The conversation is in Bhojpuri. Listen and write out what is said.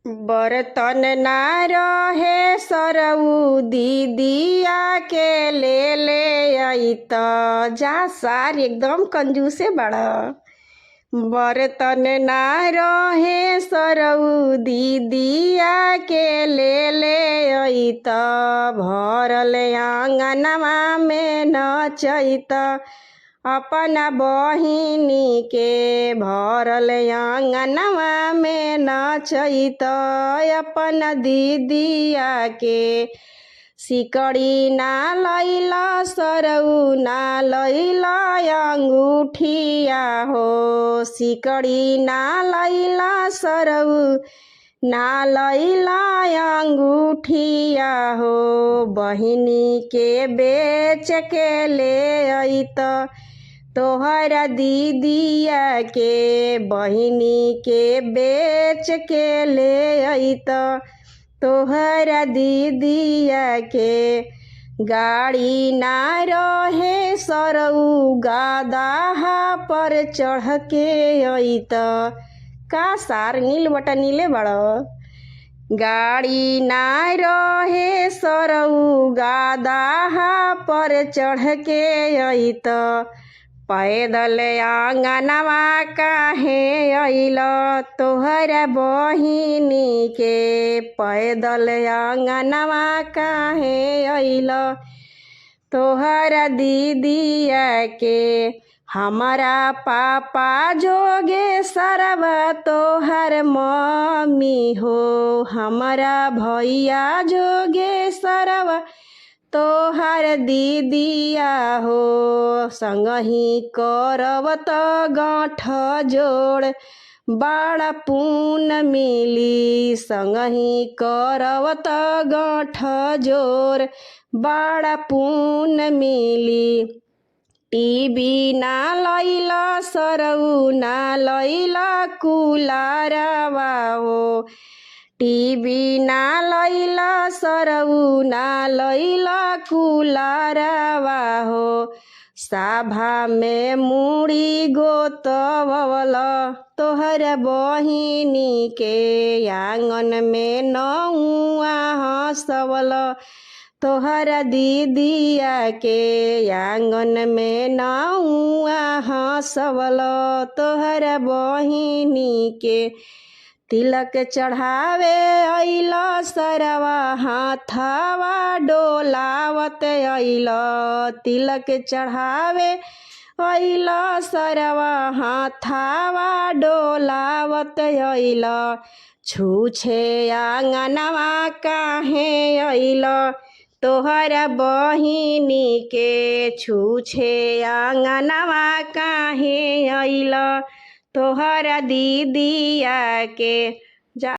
बर्तन ना रहे सरऊ दीदिया के ले आई त जा सार एकदम कंजूसे बड़ा। बर्तन ना रहे सरऊ दीदिया के ले आई त भरल आंगनवा में नचैत अपना बहिनी के भरल आंगनवा में नचैत अपना दीदिया के सिकड़ी ना लैला सरऊ ना लैला अंगूठिया हो सिकड़ी ना लैला सरऊ ना लैला अंगूठिया हो बहिनी के बेच के ले अइत तोहरा दीदिया के बहिनी के बेच के ले अइत तोहरा दीदिया के गाड़ी ना रहे सरऊ गादाहा पर चढ़ के अइत का सार नील बटा नीले बड़ो। गाड़ी ना रहे सरऊ गादाहा पर चढ़ के अइत पैदल आंगनवा काहे अइल तोहरा बहिनी के पैदल आंगनवा काहे अइल तोहरा दीदिया के हमारा पापा जोगे सरवा तोहर मम्मी हो हमारा भैया जोगे सरवा तोहर दीदिया हो संगही करवत गाँठ जोड़ बड़ा पुण्य मिली संगही करवत गाँठ जोड़ बड़ा पुण्य मिली। टीवी ना लैला सरऊ ना लैला कुलारवा हो टीवी ना लैला सरऊ ना लैला कुलारवा हो सभा में मुड़ी गोतवल तोहरा बहिनी के आंगन में नौआ हंसवल तोहरा दीदिया के आंगन में नौआ हंसवल तोहरा बहिनी के तिलक चढ़ावे अइल सरवा हाथवा डोलावत अइल तिलक चढ़ावे अइल सरवा हाथवा डोलावत अइल छूछे आंगनवा काहे अइल तोहरा बहिनी के छूछे आंगनवा काहे अइल तोहरा दीदिया के